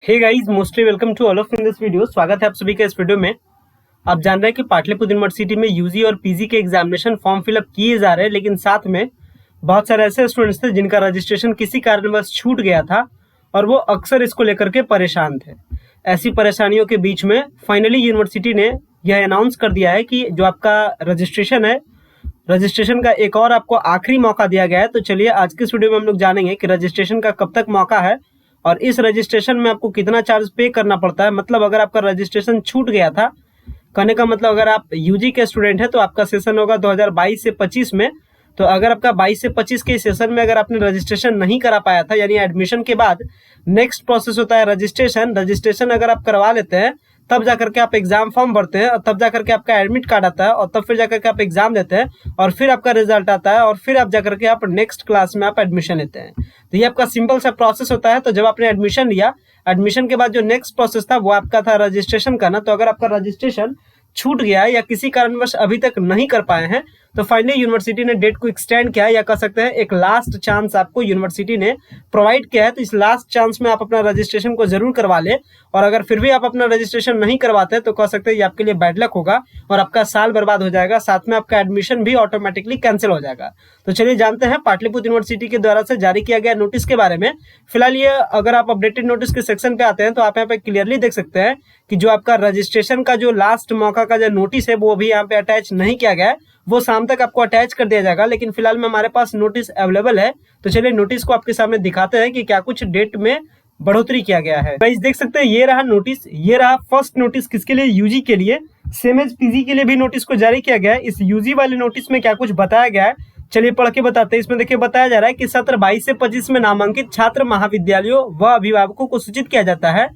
Hey guys, mostly welcome to all of in this video. स्वागत है आप सभी का इस वीडियो में। आप जान रहे हैं कि पाटलिपुत्र यूनिवर्सिटी में यूजी और पीजी के एग्जामिनेशन फॉर्म फिलअप किए जा रहे हैं, लेकिन साथ में बहुत सारे ऐसे स्टूडेंट्स थे जिनका रजिस्ट्रेशन किसी कारणवश छूट गया था और वो अक्सर इसको लेकर के परेशान थे। ऐसी परेशानियों के बीच में फाइनली यूनिवर्सिटी ने यह अनाउंस कर दिया है कि जो आपका रजिस्ट्रेशन है, रजिस्ट्रेशन का एक और आपको आखिरी मौका दिया गया है। तो चलिए आज के इस वीडियो में हम लोग जानेंगे कि रजिस्ट्रेशन का कब तक मौका है और इस रजिस्ट्रेशन में आपको कितना चार्ज पे करना पड़ता है। मतलब अगर आपका रजिस्ट्रेशन छूट गया था, कहने का मतलब अगर आप यूजी के स्टूडेंट हैं तो आपका सेशन होगा 2022 से 25 में। तो अगर आपका 22 से 25 के सेशन में अगर आपने रजिस्ट्रेशन नहीं करा पाया था, यानी एडमिशन के बाद नेक्स्ट प्रोसेस होता है रजिस्ट्रेशन। रजिस्ट्रेशन अगर आप करवा लेते हैं तब जाकर के आप एग्जाम फॉर्म भरते हैं और तब जाकर के आपका एडमिट कार्ड आता है और तब फिर जाकर के आप एग्जाम देते हैं और फिर आपका रिजल्ट आता है और फिर आप जाकर के आप नेक्स्ट क्लास में आप एडमिशन लेते हैं। तो ये आपका सिंपल सा प्रोसेस होता है। तो जब आपने एडमिशन लिया, एडमिशन के बाद जो नेक्स्ट प्रोसेस था वो आपका था रजिस्ट्रेशन करना। तो अगर आपका रजिस्ट्रेशन छूट गया है या किसी कारणवश अभी तक नहीं कर पाए हैं तो फाइनली यूनिवर्सिटी ने डेट को एक्सटेंड किया है, या कह सकते हैं एक लास्ट चांस आपको यूनिवर्सिटी ने प्रोवाइड किया है। तो इस लास्ट चांस में आप अपना रजिस्ट्रेशन को जरूर करवा लें और अगर फिर भी आप अपना रजिस्ट्रेशन नहीं करवाते तो कह सकते हैं ये आपके लिए बैड लक होगा और आपका साल बर्बाद हो जाएगा, साथ में आपका एडमिशन भी ऑटोमेटिकली कैंसिल हो जाएगा। तो चलिए जानते हैं पाटलिपुत्र यूनिवर्सिटी के द्वारा से जारी किया गया नोटिस के बारे में। फिलहाल ये अगर आप अपडेटेड नोटिस के सेक्शन पे आते हैं तो आप यहाँ पे क्लियरली देख सकते हैं कि जो आपका रजिस्ट्रेशन का जो लास्ट मौका का जो नोटिस है वो भी यहाँ पे अटैच नहीं किया गया है, वो शाम तक आपको अटैच कर दिया जाएगा। लेकिन फिलहाल में हमारे पास नोटिस अवेलेबल है, तो चलिए नोटिस को आपके सामने दिखाते हैं कि क्या कुछ डेट में बढ़ोतरी किया गया है। गाइस देख सकते हैं ये रहा नोटिस, ये रहा फर्स्ट नोटिस किसके लिए, यूजी के लिए। सेम एज पीजी के लिए भी नोटिस को जारी किया गया है। इस यूजी वाले नोटिस में क्या कुछ बताया गया है चलिए पढ़ के बताते हैं। इसमें देखिए बताया जा रहा है कि सत्र 22 से 25 में नामांकित छात्र महाविद्यालयों व अभिभावकों को सूचित किया जाता है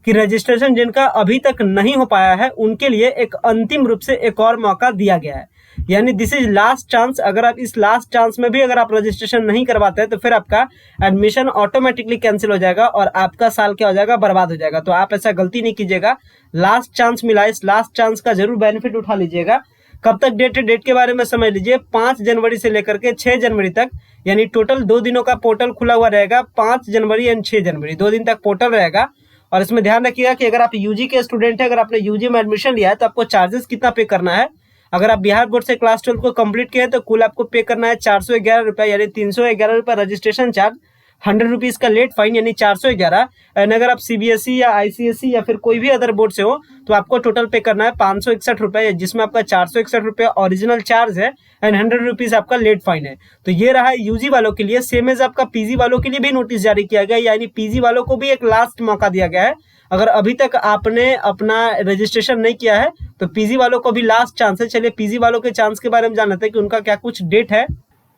कि रजिस्ट्रेशन जिनका अभी तक नहीं हो पाया है उनके लिए एक अंतिम रूप से एक और मौका दिया गया है, यानी दिस इज लास्ट चांस। अगर आप इस लास्ट चांस में भी अगर आप रजिस्ट्रेशन नहीं करवाते हैं तो फिर आपका एडमिशन ऑटोमेटिकली कैंसिल हो जाएगा और आपका साल क्या हो जाएगा, बर्बाद हो जाएगा। तो आप ऐसा गलती नहीं कीजिएगा, लास्ट चांस मिला, इस लास्ट चांस का जरूर बेनिफिट उठा लीजिएगा। कब तक डेट है, डेट के बारे में समझ लीजिए। 5 जनवरी से लेकर के 6 जनवरी तक, यानी टोटल 2 दिनों का पोर्टल खुला हुआ रहेगा। 5 जनवरी एंड 6 जनवरी 2 दिन तक पोर्टल रहेगा। और इसमें ध्यान रखिएगा कि अगर आप यूजी के स्टूडेंट हैं, अगर आपने यूजी में एडमिशन लिया है तो आपको चार्जेस कितना पे करना है। अगर आप बिहार बोर्ड से क्लास 12 को कंप्लीट किए तो कुल आपको पे करना है 411 रुपये, यानी 311 रुपये रजिस्ट्रेशन चार्ज, 100 रुपीज का लेट फाइन, यानी 411। एंड अगर आप सीबीएसई या आईसीएसई या फिर कोई भी अदर बोर्ड से हो तो आपको टोटल पे करना है 561 रुपये, जिसमें आपका 461 रुपये ओरिजिनल चार्ज है एंड 100 रुपीज आपका लेट फाइन है। तो ये रहा यूजी वालों के लिए। सेम एज आपका पीजी वालों के लिए भी नोटिस जारी किया गया, यानी पीजी वालों को भी एक लास्ट मौका दिया गया है। अगर अभी तक आपने अपना रजिस्ट्रेशन नहीं किया है तो पीजी वालों को भी लास्ट चांस है। चलिए पीजी वालों के चांस के बारे में जान लेते हैं कि उनका क्या कुछ डेट है।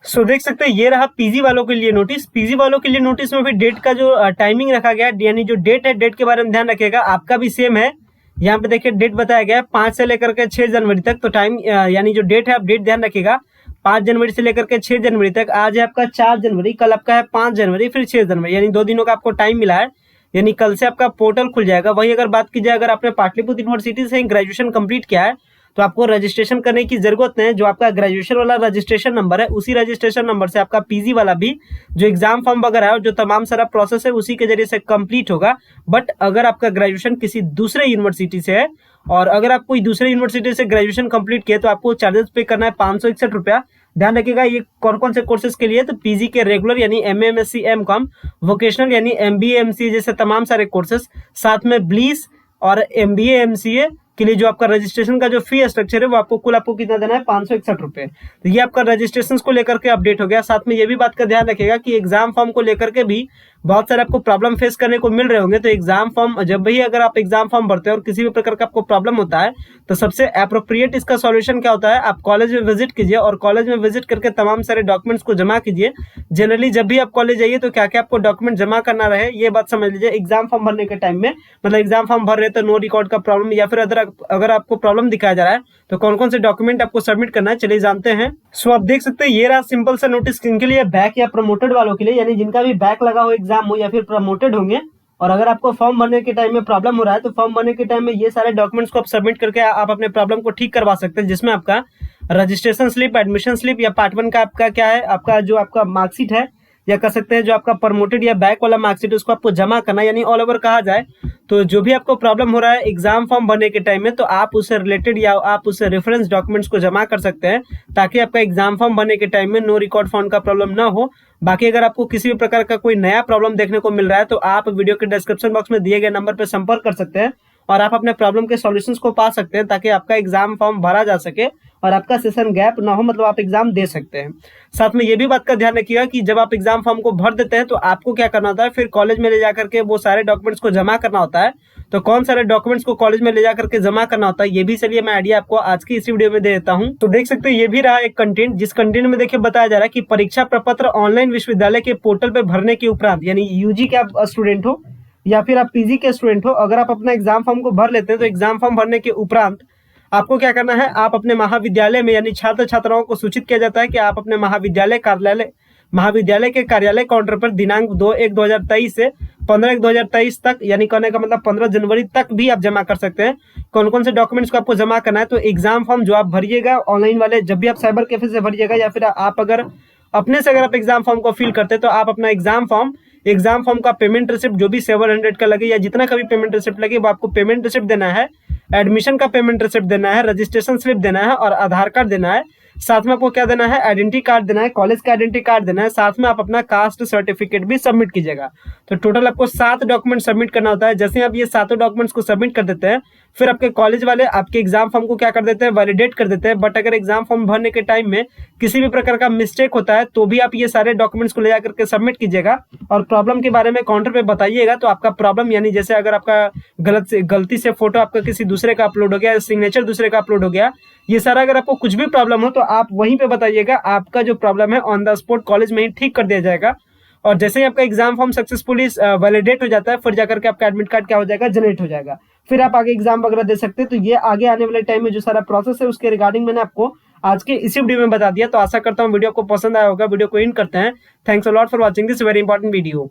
सो देख सकते हैं ये रहा पीजी वालों के लिए नोटिस। पीजी वालों के लिए नोटिस में भी डेट का जो टाइमिंग रखा गया है, यानी जो डेट है, डेट के बारे में ध्यान रखिएगा। आपका भी सेम है, यहाँ पे देखिए डेट बताया गया है 5 से लेकर के 6 जनवरी तक। तो टाइम यानी जो डेट है आप डेट ध्यान रखिएगा, 5 जनवरी से लेकर के 6 जनवरी तक। आज है आपका 4 जनवरी, कल आपका है 5 जनवरी, फिर 6 जनवरी, यानी 2 दिनों का आपको टाइम मिला है, यानी कल से आपका पोर्टल खुल जाएगा। वही अगर बात की जाए, अगर आपने पाटलिपुत्र यूनिवर्सिटी से ग्रेजुएशन कंप्लीट किया है तो आपको रजिस्ट्रेशन करने की जरूरत नहीं है। जो आपका ग्रेजुएशन वाला रजिस्ट्रेशन नंबर है उसी रजिस्ट्रेशन नंबर से आपका पीजी वाला भी जो एग्जाम फॉर्म वगैरह है, जो तमाम सारा प्रोसेस है उसी के जरिए से कंप्लीट होगा। बट अगर आपका ग्रेजुएशन किसी दूसरे यूनिवर्सिटी से है और अगर आप कोई दूसरे यूनिवर्सिटी से ग्रेजुएशन कंप्लीट किए तो आपको चार्जेस पे करना है 561 रुपया। ध्यान रखिएगा ये कौन कौन से कोर्सेज के लिए, तो पीजी के रेगुलर यानी एमए, एमएससी, एमकॉम, वोकेशनल यानी एमबीए, एमसीए जैसे तमाम सारे कोर्सेज, साथ में ब्लीस और एमबीए, एमसीए के लिए जो आपका रजिस्ट्रेशन का जो फी स्ट्रक्चर है वो आपको कुल आपको कितना देना है, 561 रुपये। तो ये आपका रजिस्ट्रेशन को लेकर के अपडेट हो गया। साथ में ये भी बात का ध्यान रखिएगा कि एग्जाम फॉर्म को लेकर के भी बहुत सारे आपको प्रॉब्लम फेस करने को मिल रहे होंगे। तो एग्जाम फॉर्म जब भी अगर आप एग्जाम फॉर्म भरते हैं और किसी भी प्रकार का आपको प्रॉब्लम होता है तो सबसे अप्रोप्रिएट इसका सॉल्यूशन क्या होता है, आप कॉलेज में विजिट कीजिए और कॉलेज में विजिट करके तमाम सारे डॉक्यूमेंट्स को जमा कीजिए। जनरली जब भी आप कॉलेज जाइए तो क्या क्या आपको डॉक्यूमेंट जमा करना रहे ये बात समझ लीजिए एग्जाम फॉर्म भरने के टाइम में। मतलब एग्जाम फॉर्म भर रहे तो नो रिकॉर्ड का प्रॉब्लम या फिर अगर आपको प्रॉब्लम दिखाया जा रहा है तो कौन कौन से डॉक्यूमेंट आपको सबमिट करना है चलिए जानते हैं। सो आप देख सकते हैं ये रहा सिंपल सा नोटिस किनके लिए, बैक या प्रमोटेड वालों के लिए, यानी जिनका भी बैक लगा हो एग्जाम हो या फिर प्रमोटेड होंगे और अगर आपको फॉर्म भरने के टाइम में प्रॉब्लम हो रहा है तो फॉर्म भरने के टाइम में ये सारे डॉक्यूमेंट्स को आप सबमिट करके आप अपने प्रॉब्लम को ठीक करवा सकते हैं, जिसमें आपका रजिस्ट्रेशन स्लिप, एडमिशन स्लिप या पार्ट 1 का आपका क्या है, आपका जो आपका मार्कशीट है या कर सकते हैं जो आपका प्रमोटेड या बैक वाला मार्कशीट है उसको आपको जमा करना, यानी ऑल ओवर कहा जाए तो जो भी आपको प्रॉब्लम हो रहा है एग्जाम फॉर्म भरने के टाइम में, तो आप उससे रिलेटेड या आप उससे रेफरेंस डॉक्यूमेंट्स को जमा कर सकते हैं ताकि आपका एग्जाम फॉर्म भरने के टाइम में नो रिकॉर्ड फाउंड का प्रॉब्लम ना हो। बाकी अगर आपको किसी भी प्रकार का कोई नया प्रॉब्लम देखने को मिल रहा है तो आप वीडियो के डिस्क्रिप्शन बॉक्स में दिए गए नंबर पर संपर्क कर सकते हैं और आप अपने प्रॉब्लम के सॉल्यूशंस को पा सकते हैं ताकि आपका एग्जाम फॉर्म भरा जा सके और आपका सेशन गैप ना हो, मतलब आप एग्जाम दे सकते हैं। साथ में ये भी बात का ध्यान रखिएगा कि जब आप एग्जाम फॉर्म को भर देते हैं तो आपको क्या करना होता है, फिर कॉलेज में ले जाकर के वो सारे डॉक्यूमेंट्स को जमा करना होता है। तो कौन सारे डॉक्यूमेंट्स को कॉलेज में ले जाकर के जमा करना होता है ये भी चलिए मैं आइडिया आपको आज की इसी वीडियो में दे देता हूं। तो देख सकते हैं ये भी रहा एक कंटेंट, जिस कंटेंट में देखिए बताया जा रहा है कि परीक्षा प्रपत्र ऑनलाइन विश्वविद्यालय के पोर्टल पे भरने के उपरांत, यानी यूजी के आप स्टूडेंट हो या फिर आप पीजी के स्टूडेंट हो, अगर आप अपना एग्जाम फॉर्म को भर लेते हैं तो एग्जाम फॉर्म भरने के उपरांत आपको क्या करना है, आप अपने महाविद्यालय में यानी छात्र छात्राओं को सूचित किया जाता है कि आप अपने महाविद्यालय के कार्यालय काउंटर पर दिनांक 2/1/2023 से 15/1/2023 तक, यानी कहने का मतलब 15 जनवरी तक भी आप जमा कर सकते हैं। कौन कौन से डॉक्यूमेंट्स को आपको जमा करना है, तो एग्जाम फॉर्म जो आप भरिएगा ऑनलाइन वाले, जब भी आप साइबर कैफे से भरिएगा या फिर आप अगर अपने से अगर आप एग्जाम फॉर्म को फिल करते हैं तो आप अपना एग्जाम फॉर्म का पेमेंट रिसिप्ट जो भी 700 का लगे या जितना का भी पेमेंट रिसिप्ट लगे वो आपको पेमेंट रिसिप्ट देना है, एडमिशन का पेमेंट रिसिप्ट देना है, रजिस्ट्रेशन स्लिप देना है और आधार कार्ड देना है। साथ में आपको क्या देना है, आइडेंटिटी कार्ड देना है, कॉलेज का आइडेंटिटी कार्ड देना है, साथ में आप अपना कास्ट सर्टिफिकेट भी सबमिट कीजिएगा। तो टोटल आपको 7 डॉक्यूमेंट सबमिट करना होता है। जैसे आप ये 7 डॉक्यूमेंट्स को सबमिट कर देते हैं फिर आपके कॉलेज वाले आपके एग्जाम फॉर्म को क्या कर देते हैं, वैलिडेट कर देते हैं। बट अगर एग्जाम फॉर्म भरने के टाइम में किसी भी प्रकार का मिस्टेक होता है तो भी आप ये सारे डॉक्यूमेंट्स को ले जाकर के सबमिट कीजिएगा और प्रॉब्लम के बारे में काउंटर पे बताइएगा। तो आपका प्रॉब्लम यानी जैसे अगर आपका गलती से फोटो आपका किसी दूसरे का अपलोड हो गया, सिग्नेचर दूसरे का अपलोड हो गया, ये सारा अगर आपको कुछ भी प्रॉब्लम हो तो आप वहीं पे बताइएगा, आपका जो प्रॉब्लम है ऑन द स्पॉट कॉलेज में ही ठीक कर दिया जाएगा। और जैसे ही आपका एग्जाम फॉर्म सक्सेसफुली वैलिडेट हो जाता है फिर जाकर के आपका एडमिट कार्ड क्या हो जाएगा, जनरेट हो जाएगा, फिर आप आगे एग्जाम वगैरह दे सकते हैं। तो ये आगे आने वाले टाइम में जो सारा प्रोसेस है उसके रिगार्डिंग मैंने आपको आज के इसी वीडियो में बता दिया। तो आशा करता हूँ वीडियो को पसंद आया होगा। वीडियो को एंड करते हैं। Thanks a lot for watching this very important video.